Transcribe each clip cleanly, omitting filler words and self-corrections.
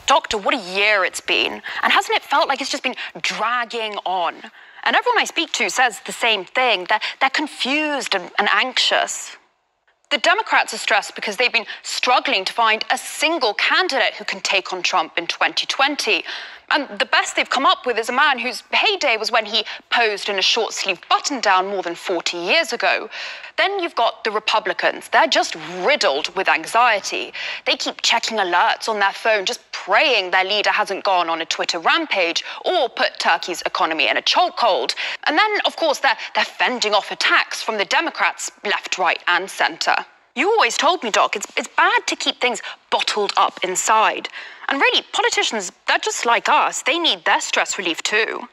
Doctor, what a year it's been. And hasn't it felt like it's just been dragging on? And everyone I speak to says the same thing. They're confused and anxious. The Democrats are stressed because they've been struggling to find a single candidate who can take on Trump in 2020. And the best they've come up with is a man whose heyday was when he posed in a short-sleeved button-down more than 40 years ago. Then you've got the Republicans. They're just riddled with anxiety. They keep checking alerts on their phone, just praying their leader hasn't gone on a Twitter rampage or put Turkey's economy in a chokehold. And then, of course, they're fending off attacks from the Democrats left, right, and centre. You always told me, Doc, it's bad to keep things bottled up inside. And really, politicians, they're just like us. They need their stress relief too.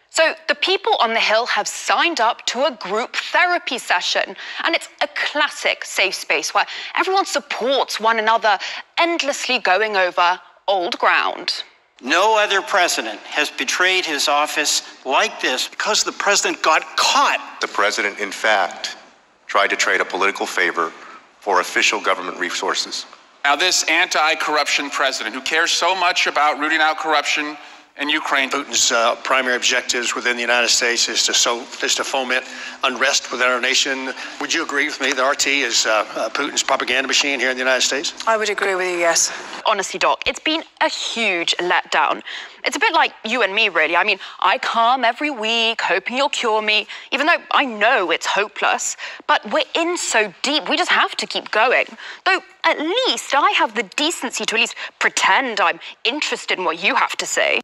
So the people on the Hill have signed up to a group therapy session. And it's a classic safe space where everyone supports one another, endlessly going over old ground. No other president has betrayed his office like this because the president got caught. The president, in fact, tried to trade a political favor for official government resources. Now, this anti-corruption president who cares so much about rooting out corruption in Ukraine. Putin's primary objectives within the United States is to foment unrest within our nation. Would you agree with me that RT is Putin's propaganda machine here in the United States? I would agree with you, yes. Honestly, Doc, it's been a huge letdown. It's a bit like you and me, really. I mean, I come every week hoping you'll cure me, even though I know it's hopeless. But we're in so deep, we just have to keep going. Though, at least I have the decency to at least pretend I'm interested in what you have to say.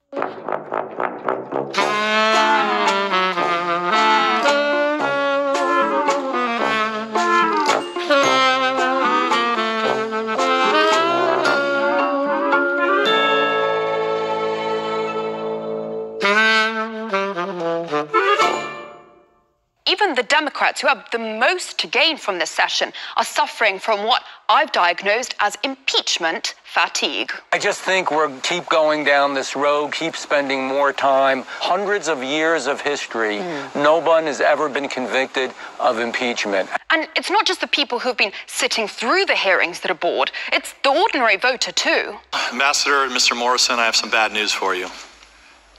Even the Democrats, who have the most to gain from this session, are suffering from what I've diagnosed as impeachment fatigue. I just think we'll keep going down this road, keep spending more time. Hundreds of years of history, no one has ever been convicted of impeachment. And it's not just the people who've been sitting through the hearings that are bored, it's the ordinary voter too. Ambassador and Mr. Morrison, I have some bad news for you.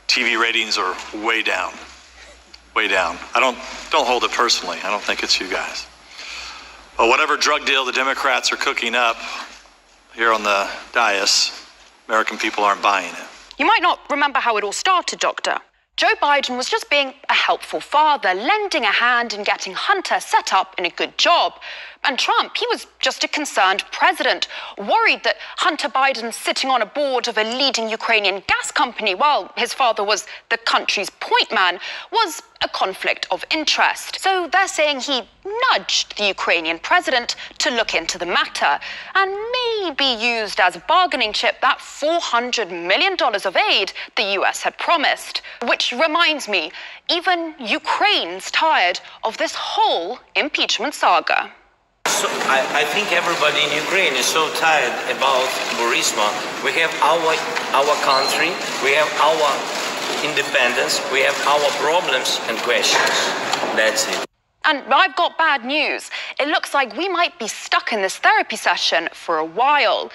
TV ratings are way down. Way down. Don't hold it personally. I don't think it's you guys. But whatever drug deal the Democrats are cooking up here on the dais, American people aren't buying it. You might not remember how it all started, Doctor. Joe Biden was just being a helpful father, lending a hand in getting Hunter set up in a good job. And Trump, he was just a concerned president, worried that Hunter Biden, sitting on a board of a leading Ukrainian gas company while his father was the country's point man, was a conflict of interest. So they're saying he nudged the Ukrainian president to look into the matter and maybe used as a bargaining chip that $400 million of aid the US had promised. Which reminds me, even Ukraine's tired of this whole impeachment saga. So I think everybody in Ukraine is so tired about Burisma. We have our country, we have our independence, we have our problems and questions. That's it. And I've got bad news. It looks like we might be stuck in this therapy session for a while.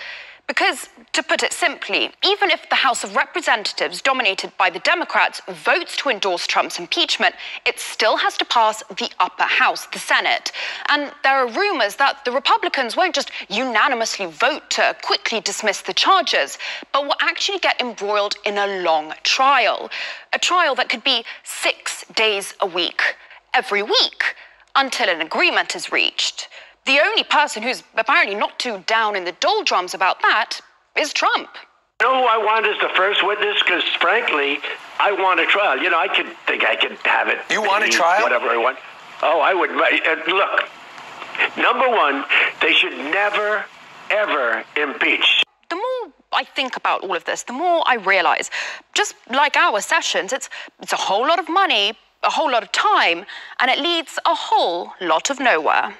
Because, to put it simply, even if the House of Representatives, dominated by the Democrats, votes to endorse Trump's impeachment, it still has to pass the upper house, the Senate. And there are rumors that the Republicans won't just unanimously vote to quickly dismiss the charges, but will actually get embroiled in a long trial. A trial that could be 6 days a week, every week, until an agreement is reached. The only person who's apparently not too down in the doldrums about that is Trump. You know who I want as the first witness? Because, frankly, I want a trial. You know, I could have it. You want a trial? Whatever I want. Oh, I would. Look, number one, they should never, ever impeach. The more I think about all of this, the more I realize, just like our sessions, it's a whole lot of money, a whole lot of time, and it leads a whole lot of nowhere.